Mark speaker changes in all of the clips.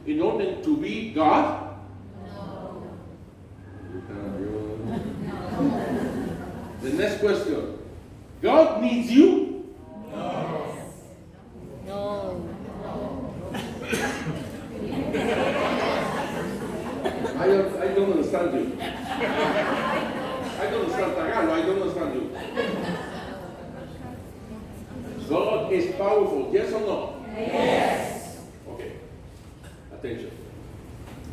Speaker 1: in order to be God?
Speaker 2: No.
Speaker 1: The next question. God needs you?
Speaker 2: No. No.
Speaker 1: I don't understand you. I don't understand Tagalog. I don't understand you. God is powerful. Yes or no?
Speaker 2: Yes.
Speaker 1: Okay. Attention.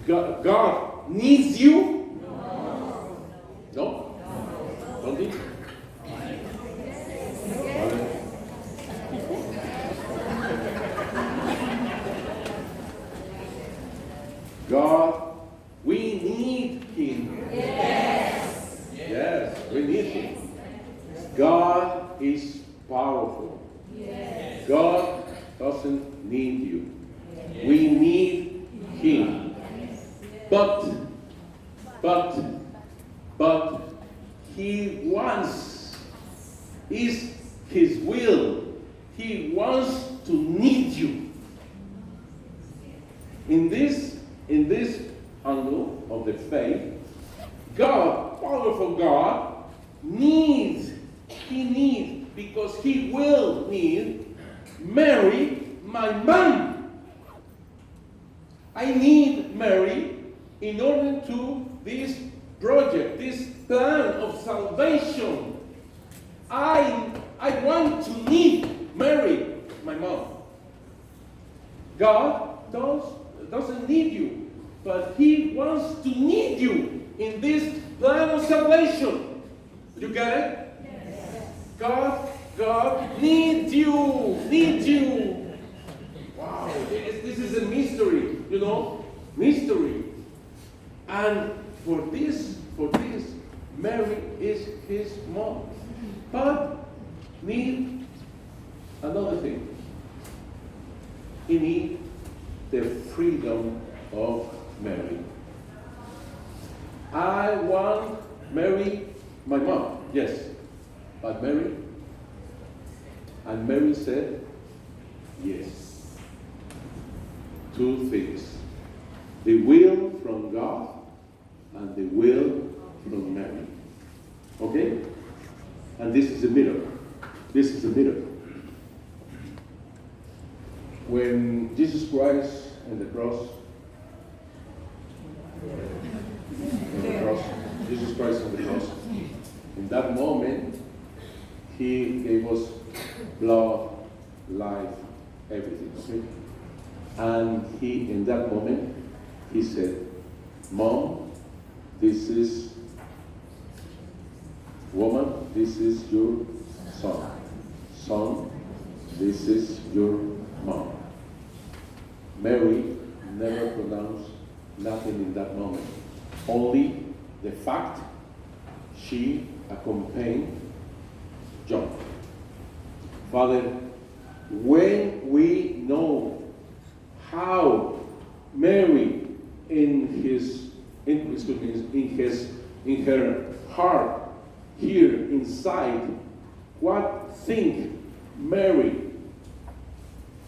Speaker 1: God needs you?
Speaker 2: No.
Speaker 1: No? Don't need? Vale. God, we need Him.
Speaker 2: Yes.
Speaker 1: Yes, we need Him. God is powerful.
Speaker 2: Yes.
Speaker 1: God doesn't need you. We need Him. But He wants, is His will. He wants to need you. In this angle of the faith, God, powerful God, needs, because He will need Mary, my mom. I need Mary in order to this project, this plan of salvation. I want to need Mary, my mom. God doesn't need you, but He wants to need you in this plan of salvation. You get it?
Speaker 2: Yes.
Speaker 1: God needs you. Wow, this is a mystery, mystery. And for this, Mary is His mom. But need another thing. He needs the freedom of Mary. I want Mary, my mom, yes. But Mary? And Mary said, yes. Two things. The will from God and the will from Mary. Okay? And this is a miracle. This is a miracle. When Jesus Christ on the cross, Jesus Christ on the cross, in that moment, He gave us blood, life, everything. Okay? And He, in that moment, He said, Mom, this is woman, this is your son. Son, this is your mom. Mary never pronounced nothing in that moment. Only the fact she accompanied John. Father, when we know how Mary in her heart, here inside, what think Mary?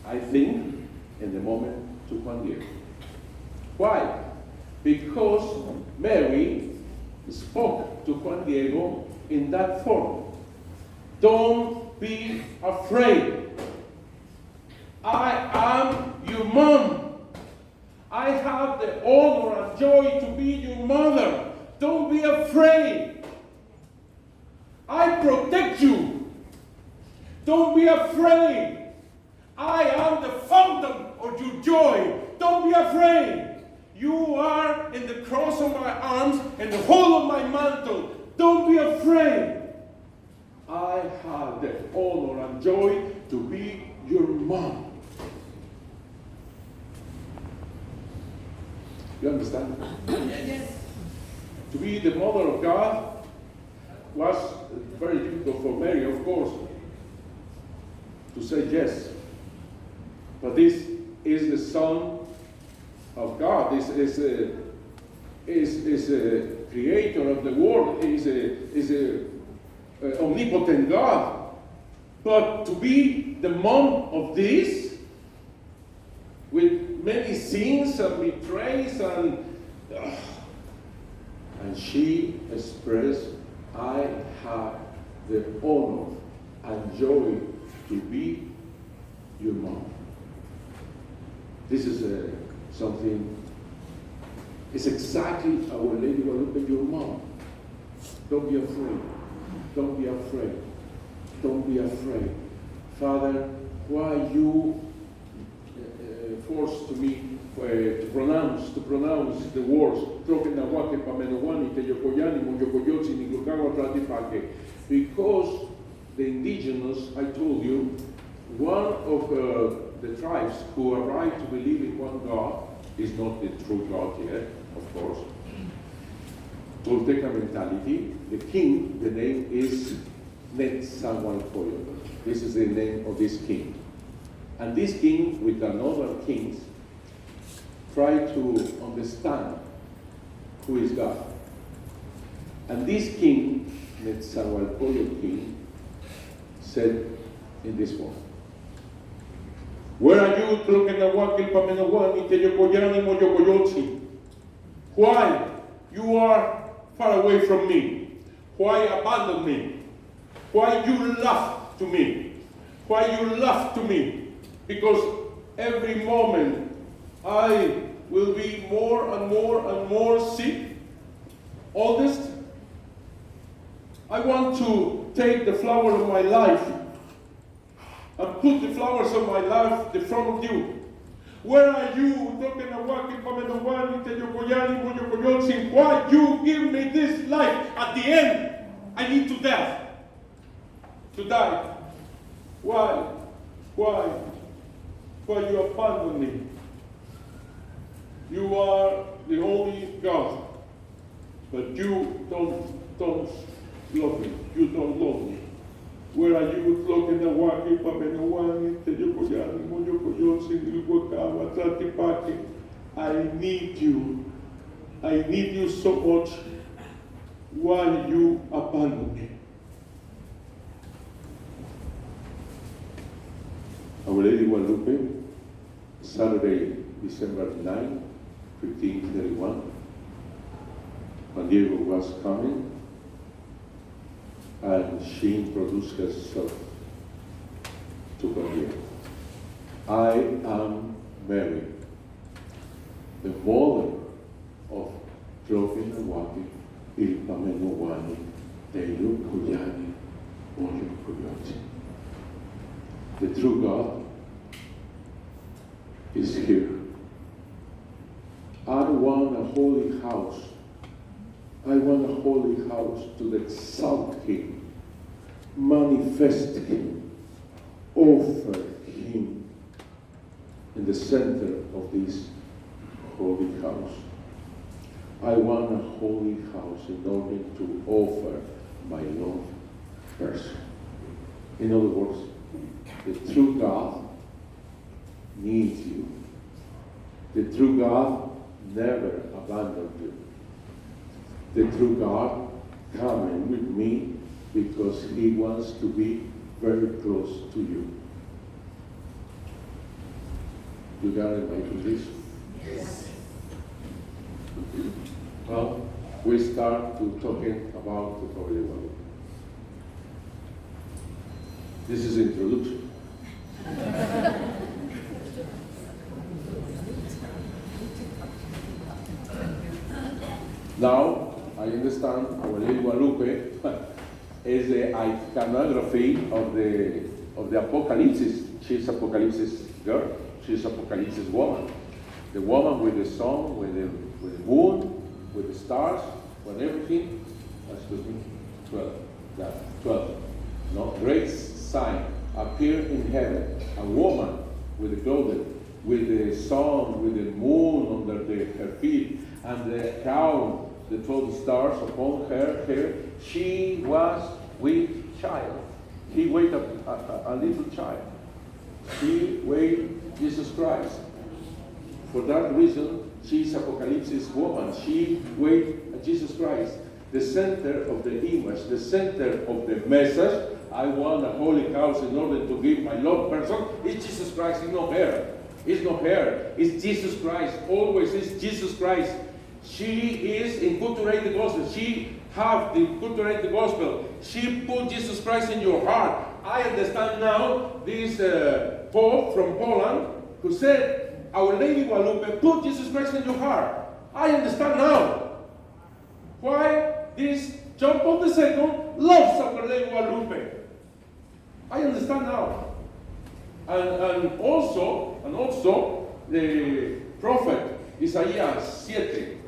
Speaker 1: I think in the moment to Juan Diego. Why? Because Mary spoke to Juan Diego in that form. Don't be afraid. I am your mom. I have the honor and joy to be your mother. Don't be afraid. I protect you. Don't be afraid. I am the fountain of your joy. Don't be afraid. You are in the cross of my arms and the whole of my mantle. Don't be afraid. I have the honor and joy to be your mom. You understand?
Speaker 2: Yes.
Speaker 1: To be the mother of God was very difficult for Mary, of course, to say yes. But this is the Son of God. This is a creator of the world. Is a omnipotent God. But to be the mom of this, with many sins and betrays and she expressed, I have the honor and joy to be your mom. This is something, it's exactly Our Lady Guadalupe, your mom. Don't be afraid. Don't be afraid. Don't be afraid. Father, why you forced me to pronounce the words because the indigenous, I told you, one of the tribes who arrived to believe in one God is not the true God yet, of course. Tolteca mentality, the king, the name is Netzahualcoyotl. This is the name of this king. And this king, with another kings, try to understand who is God. And this king, Netzahualcoyotl king, said in this form, where are you, why you are far away from me? Why abandon me? Why you laugh to me? Why you laugh to me? Because every moment I will be more and more and more sick, oldest. I want to take the flower of my life and put the flowers of my life in front of you. Where are you? Why you give me this life? At the end, I need to die. To die. Why? Why? Why you abandon me? You are the only God, but you don't love me. You don't love me. Where are you? I need you. I need you so much. Why you abandon me? Our Lady Guadalupe, Saturday, December 9, 1531, when Diego was coming, and she introduced herself to Juan Diego. I am Mary, the mother of Tropinawati, Ilpamenowani, Teilu Kuyani, Oyu Kuyoti. The true God is here. I want a holy house. I want a holy house to exalt him, manifest him, offer him in the center of this holy house. I want a holy house in order to offer my love person. In other words, the true God needs you. The true God never abandoned you. The true God coming with me because he wants to be very close to you. You got it, my position?
Speaker 2: Yes.
Speaker 1: Well, we start to talking about the Holy One. This is introduction. Now, I understand Our Lady Guadalupe is the iconography of the Apocalypse. She's Apocalypse girl. She's Apocalypse woman. The woman with the sun, with the moon, with the stars, with everything. Excuse me. 12. Yeah, 12. No, great sign appear in heaven. A woman with the clothes, with the sun, with the moon under her feet, and the crown. The 12 stars upon her hair. She was with child. He weighed a little child. He weighed Jesus Christ. For that reason, she's Apocalypse woman. She weighed Jesus Christ. The center of the image, the center of the message. I want a holy house in order to give my Lord person. It's Jesus Christ, it's not her. It's not her. It's Jesus Christ. Always is Jesus Christ. She is inculturate the gospel. She have the inculturate the gospel. She put Jesus Christ in your heart. I understand now this Pope from Poland who said, Our Lady Guadalupe put Jesus Christ in your heart. I understand now why this John Paul II loves Our Lady Guadalupe. I understand now. And also the prophet Isaiah 7.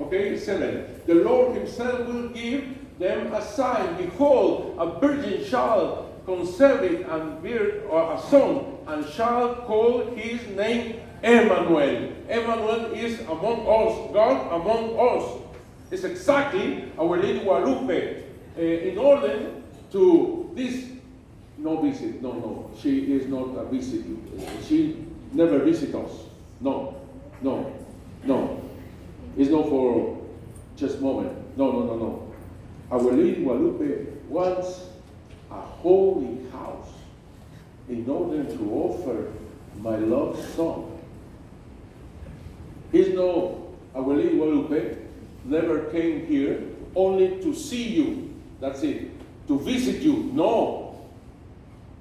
Speaker 1: The Lord himself will give them a sign. Behold, a virgin shall conceive and bear a son, and shall call his name Emmanuel. Emmanuel is among us, God among us. It's exactly Our Lady Guadalupe. In order to this, no visit, no. She is not a visit. She never visits us. No. It's not for just moment. No. Our Lady Guadalupe wants a holy house in order to offer my love's son. It's no, Our Lady Guadalupe never came here only to see you. That's it. To visit you. No.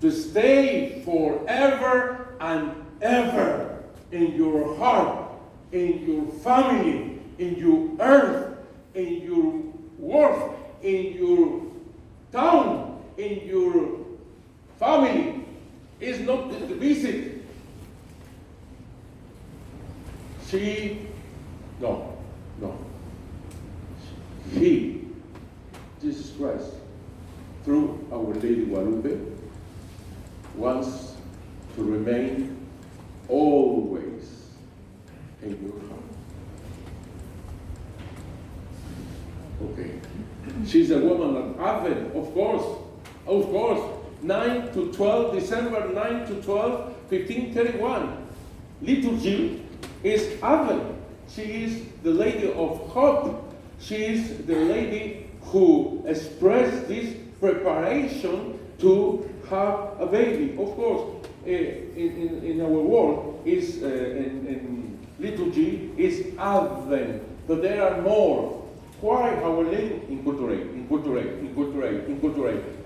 Speaker 1: To stay forever and ever in your heart, in your family, in your earth, in your work, in your town, in your family. It's not to visit. He, Jesus Christ, through Our Lady Guadalupe, wants to remain always in your heart. Okay. She's a woman of Advent, of course. 9 to 12, December 9 to 12, 1531. Liturgy is Advent. She is the lady of hope. She is the lady who expressed this preparation to have a baby. Of course, in our world, is in liturgy is Advent, but there are more. Why Our Lady inculturate?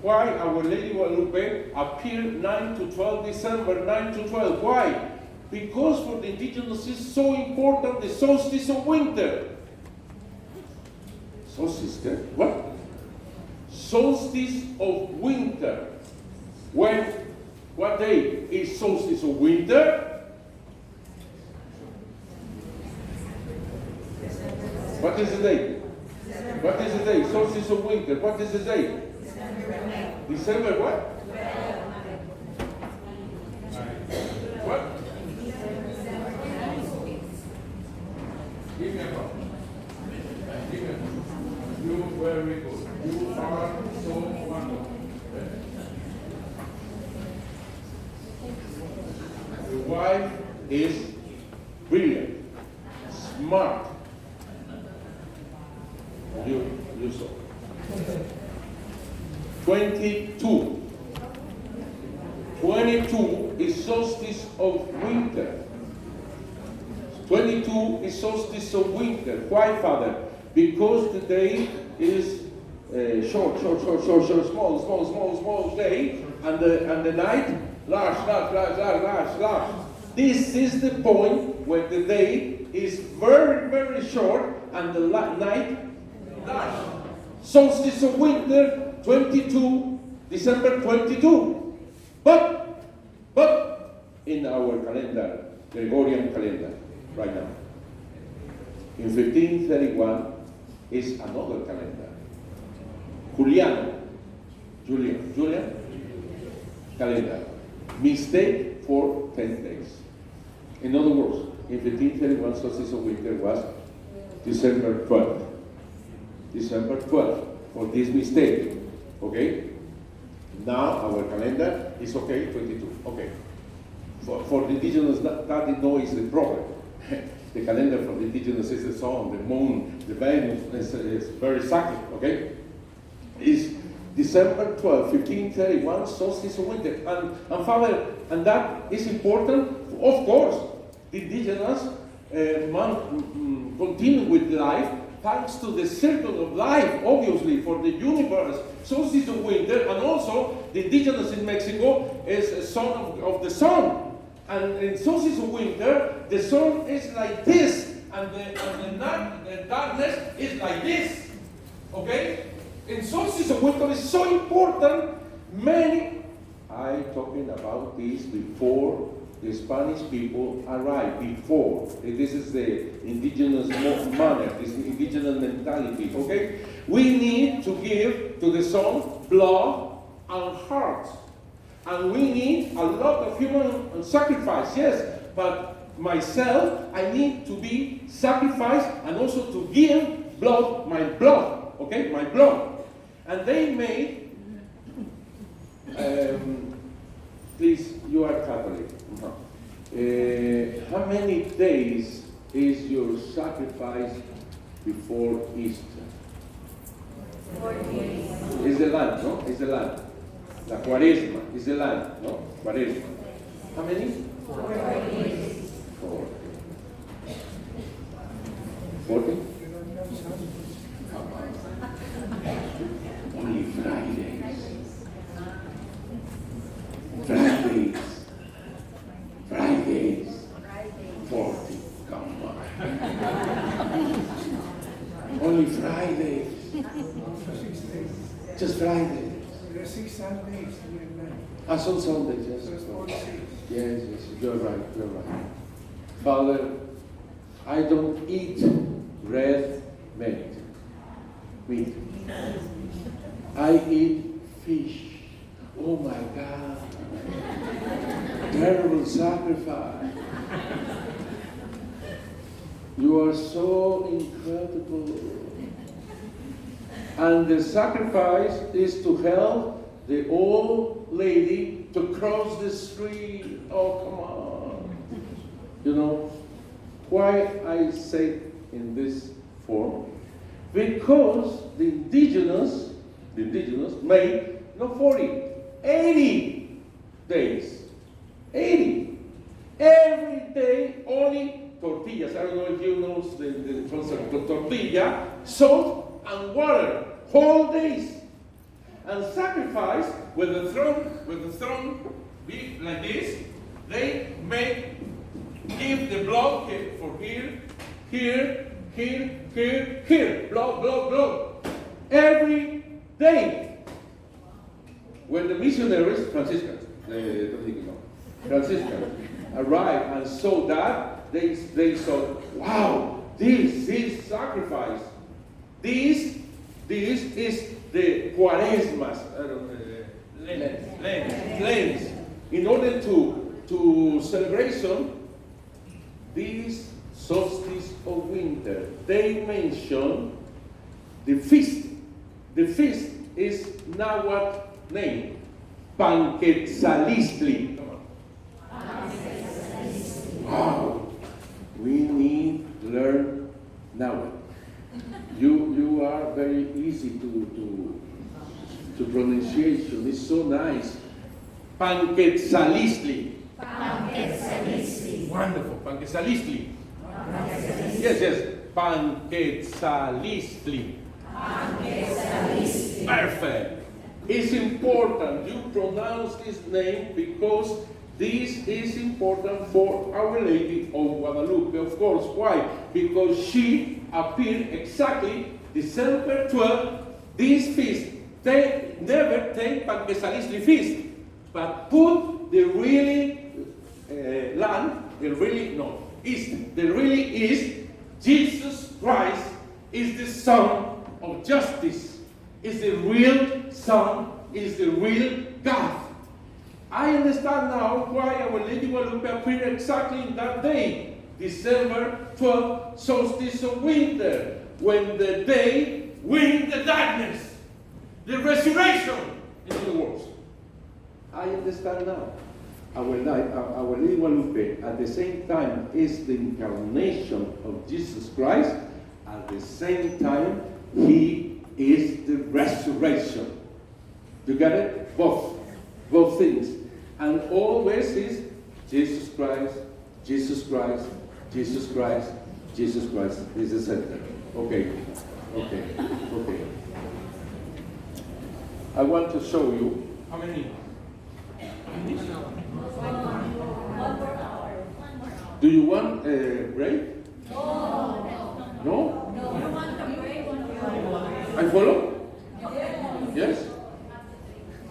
Speaker 1: Why Our Lady Guadalupe appeared 9 to 12 December, 9 to 12? Why? Because for the indigenous is so important the solstice of winter. Solstice, what? Solstice of winter. What day is solstice of winter? What is the day? What is the day? Solstice of winter. What is the day? December what? What? Give me a call. You very good. You are so wonderful. Your wife is brilliant, smart. You saw. 22. 22 is solstice of winter. 22 is solstice of winter. Why, Father? Because the day is short, small day, and the night large. This is the point where the day is very, very short and the night large. Solstice of winter, 22, December 22. But in our calendar, Gregorian calendar, right now, in 1531 is another calendar. Julian calendar. Mistake for 10 days. In other words, in 1531 solstice of winter was December 12th. December 12th for this mistake. Okay? Now our calendar is okay, 22. Okay. For the indigenous, that no is the problem. The calendar for the indigenous is the sun, the moon, the Venus is very exactly, okay? Is December 12, 1531, solstice of winter. And Father, and that is important, of course. the indigenous continue with life thanks to the circle of life, obviously, for the universe, solstice of winter, and also the indigenous in Mexico is a son of the sun. And in solstice of winter, the sun is like this, and the darkness is like this. Okay? In solstice of winter is so important. I'm talking about this before the Spanish people arrived, before. This is the indigenous manner, this indigenous mentality, okay? We need to give to the sun blood and heart. And we need a lot of human sacrifice, yes, but myself, I need to be sacrificed and also to give blood, my blood, okay, my blood. And they made, please, you are Catholic. How many days is your sacrifice before Easter?
Speaker 2: 4 days.
Speaker 1: It's the land, no? It's the land. La Cuaresma is the land, no? Cuaresma. How many?
Speaker 2: 4 days.
Speaker 1: 4. 40? Only Fridays. Fridays. 40. Come on. Only Fridays. Just Fridays.
Speaker 3: There are 6 Sundays in your life.
Speaker 1: Some Sundays, yes.
Speaker 3: There's 46.
Speaker 1: Yes, you're right. Father, I don't eat red meat. I eat fish. Oh my God. Terrible sacrifice. You are so incredible. And the sacrifice is to help the old lady to cross the street. Oh, come on. You know, why I say in this form? Because the indigenous made not 40, 80 days. 80. Every day only tortillas. I don't know if you know the concept of tortilla, salt and water, whole days. And sacrifice with the throne be like this. They give the blood for here, blood. Every day. When the missionaries, Franciscans arrived and saw that, they saw, wow, this is sacrifice. This is the Cuaresmas, Lent. In order to celebration this solstice of winter, they mention the feast. The feast is Nahuatl name, Panquetzalistli. Come on. Wow, we need to learn Nahuatl. You are very easy to pronunciation. It's so nice. Panquetzalistli. Wonderful. Panquetzalistli. Yes. Panquetzalistli. Perfect. It's important you pronounce this name because this is important for Our Lady of Guadalupe, of course. Why? Because she appeared exactly December 12th, this feast. They never take Panquetzalistli feast, but put the really is Jesus Christ is the Son of Justice, is the real Son, is the real God. I understand now why Our Lady Guadalupe appeared exactly in that day, December 12th, solstice of winter, when the day win the darkness, the resurrection into the world. I understand now. Our Lady Guadalupe at the same time is the incarnation of Jesus Christ. At the same time, He is the resurrection. You get it? Both things. And always is Jesus Christ Jesus Christ, Jesus Christ, Jesus Christ is the center. Okay. I want to show you how many. Do you want a break? No? I follow? Yes?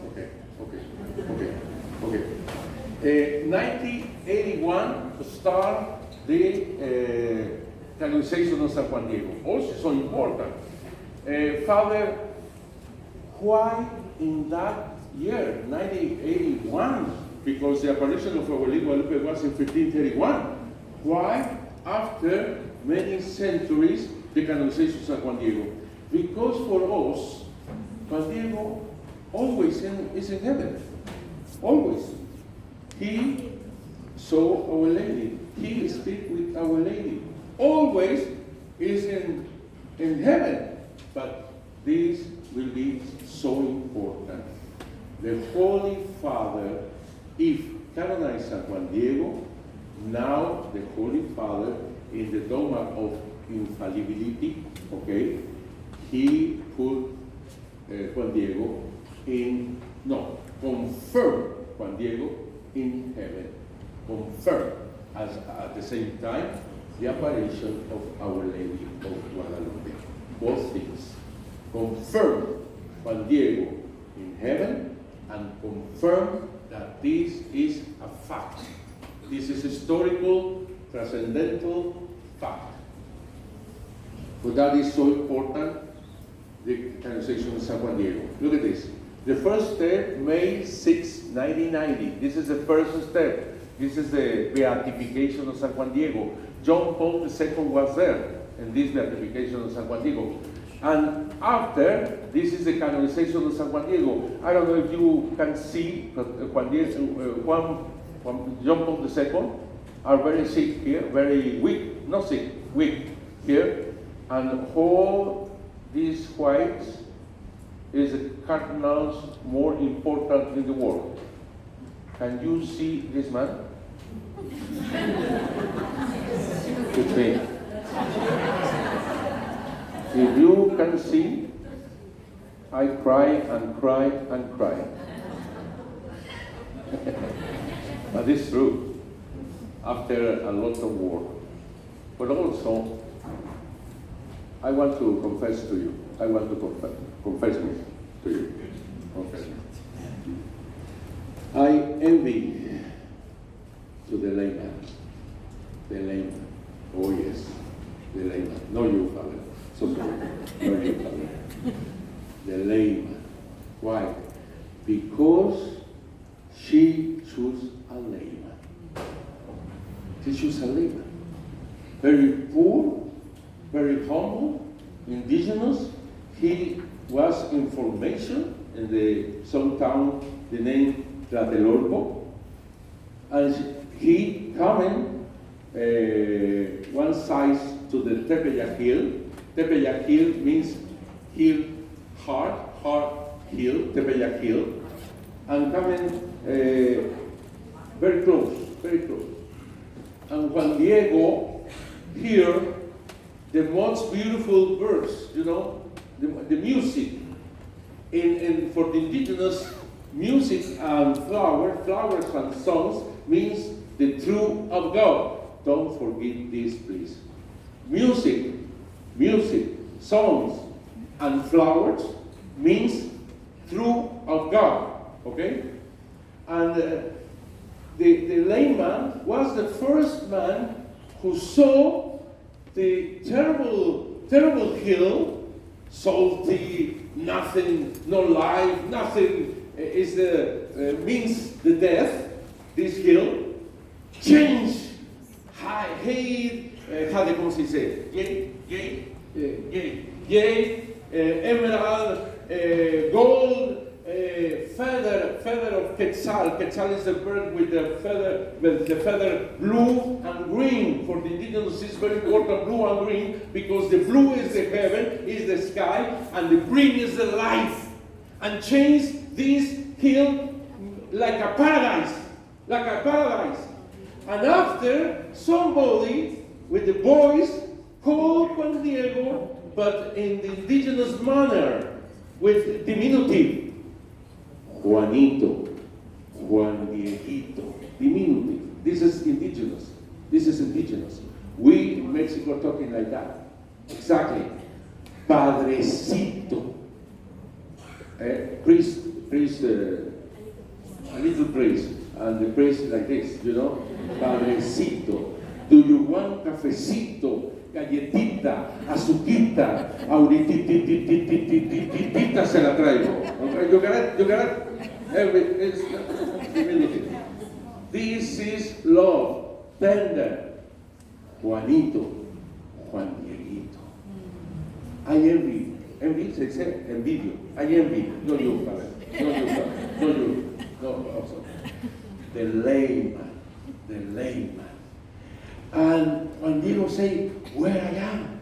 Speaker 1: Okay. 1981 start the canonization of San Juan Diego. Also so important. Father, why in that year, 1981, because the apparition of Our Lady Guadalupe was in 1531, why after many centuries the canonization of San Juan Diego? Because for us, Juan Diego always is in heaven. Always. He saw Our Lady. He speaks with Our Lady. Always is in heaven. But this will be so important. The Holy Father, if canonized San Juan Diego, now the Holy Father, in the dogma of infallibility, okay, he put Juan Diego confirm Juan Diego in heaven. Confirm, as at the same time, the apparition of Our Lady of Guadalupe. Both things. Confirm Juan Diego in heaven and confirm that this is a fact. This is historical, transcendental fact. But that is so important, the canonization of San Juan Diego. Look at this. The first step, May 6, 1990. This is the first step. This is the beatification of San Juan Diego. John Paul II was there in this beatification of San Juan Diego. And after, this is the canonization of San Juan Diego. I don't know if you can see, but John Paul II are very sick here, very weak, not sick, weak here. And all these whites is the cardinals more important in the world. Can you see this man? With me. If you can see, I cry and cry and cry. But it's true, after a lot of work. But also, I want to confess to you. I want to confess me to you. Confess me. I envy to the layman. The layman. Oh yes, the layman. No you, Father. So sorry. No you, Father. The layman. Why? Because she chose a layman. She chose a layman. Very poor, very humble, indigenous. He was in formation in the some town, the name Tlatelolco, and he coming one side to the Tepeyac Hill. Tepeyac Hill means hill, hard hill, Tepeyac Hill, and coming very close. And Juan Diego hear the most beautiful verse, you know, the music. For the indigenous, music and flowers and songs means the truth of God. Don't forget this, please. Music, songs, and flowers means truth of God. Okay? And the layman was the first man who saw the terrible hill, salty, nothing, no life, nothing is means the death. This hill change, ¿cómo se dice? Emerald, gold, feather of quetzal. Quetzal is the bird with the feather blue and green. For the indigenous, it's very important, blue and green, because the blue is the heaven, is the sky, and the green is the life. And change this hill like a paradise. And after, somebody with the voice called Juan Diego, but in the indigenous manner, with diminutive. Juanito, Juan Dieguito, diminutive. This is indigenous. This is indigenous. We in Mexico are talking like that. Exactly. Padrecito. Priest, a little priest, and the priest like this, you know? Padrecito. Do you want cafecito, galletita, azuquita, ahorita se la traigo? Okay, you got it? You got it? It's diminutive. This is love, tender. Juanito, Juan Dieguito. I envy se dice envidio. I envy, no you, Father. No you, Father. No you. No, also. The layman. And Juan Diego say, where I am.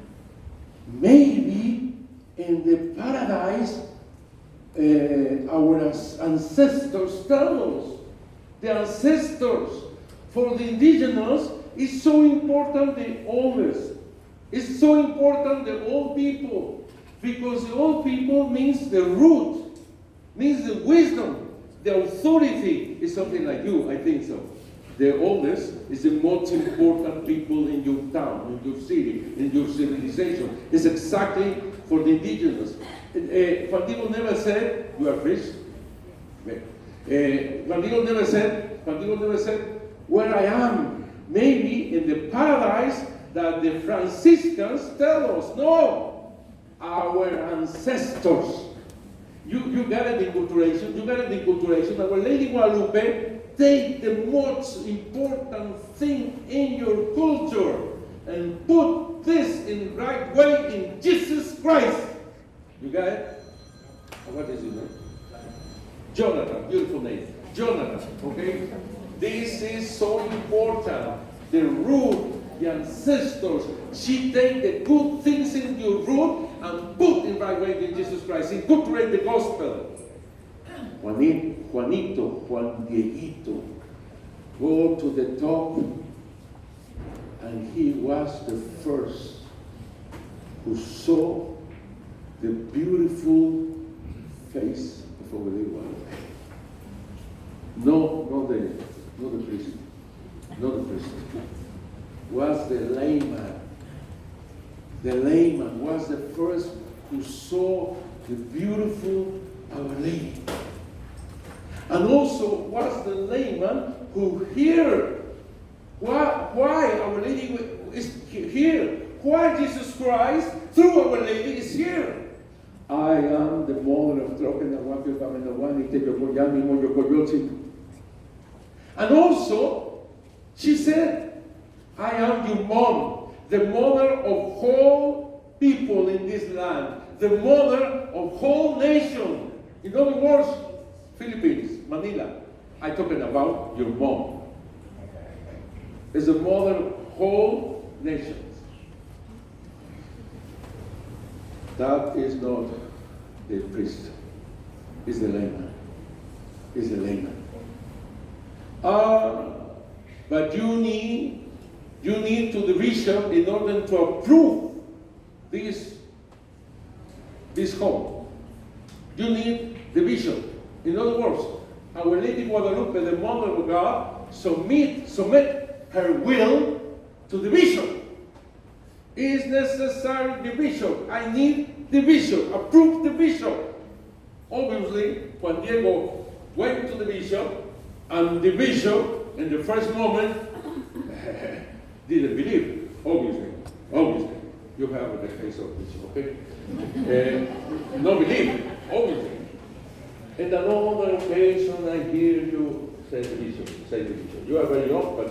Speaker 1: Maybe in the paradise our ancestors tell us. The ancestors for the indigenous is so important, the oldest. It's so important, the old people. Because the old people means the root, means the wisdom, the authority is something like you, I think so. The oldest is the most important people in your town, in your city, in your civilization. It's exactly for the indigenous. Juan Diego never said, you are priest. Juan Diego never said, where I am. Maybe in the paradise that the Franciscans tell us. No, our ancestors. You got it in culturation. Our Lady Guadalupe, take the most important thing in your culture and put this in the right way in Jesus Christ. You got it? What is your name? Jonathan, beautiful name. Jonathan, okay? This is so important. The root, the ancestors. She take the good things in your root and put in right way in Jesus Christ. Incorporate the gospel. Juanito, Juan Dieguito, go to the top, and he was the first who saw the beautiful face of our Lady Guadalupe. Not the priest. Was the layman. The layman was the first who saw the beautiful Our Lady. And also was the layman who heard why Our Lady is here. Why Jesus Christ, through Our Lady, is here. I am the mother of And also, she said, I am your mom, the mother of whole people in this land, the mother of whole nation. In other words, Philippines, Manila. I'm talking about your mom. Is the mother of whole nations. That is not the priest. It's the layman. It's the layman. But you need to the bishop in order to approve this home. You need the bishop. In other words, Our Lady Guadalupe, the Mother of God, submit her will to the bishop. Is necessary the bishop. I need the bishop. Approve the bishop. Obviously, Juan Diego went to the bishop, and the bishop, in the first moment, didn't believe. Obviously. You have the case of bishop, okay? No believe, obviously. And another occasion, I hear you say the bishop. You are very young, but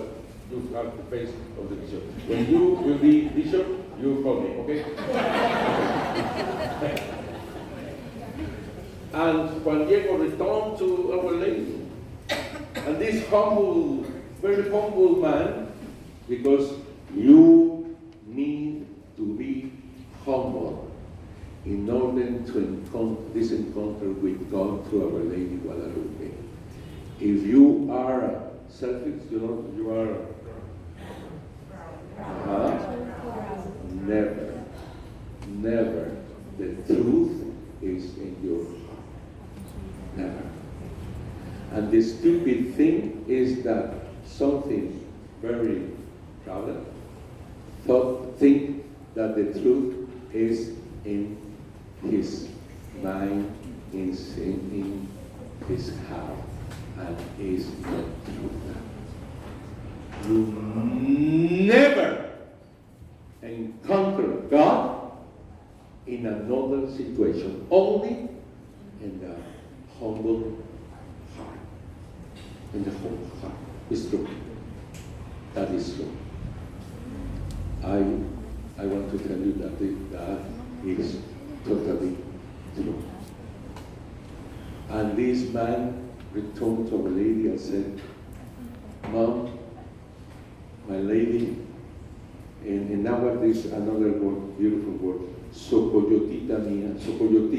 Speaker 1: you have the face of the bishop. When you will be bishop, you call me, okay? And Juan Diego returned to Our Lady. And this humble, very humble man, because you need to be humble in order to encounter this encounter with God through Our Lady Guadalupe. If you are selfish, you are Huh? Never, never. The truth is in your heart. Never. And the stupid thing is that something very crowded think that the truth is in his mind, in his heart, and is not true. You never encounter God in another situation, only in the humble heart. In the humble heart. It's true. That is true. I want to tell you that that is totally true. And this man returned to our lady and said, Mom, my lady, in Nahuatl is another word, beautiful word, socoyotita mía, socoyotita.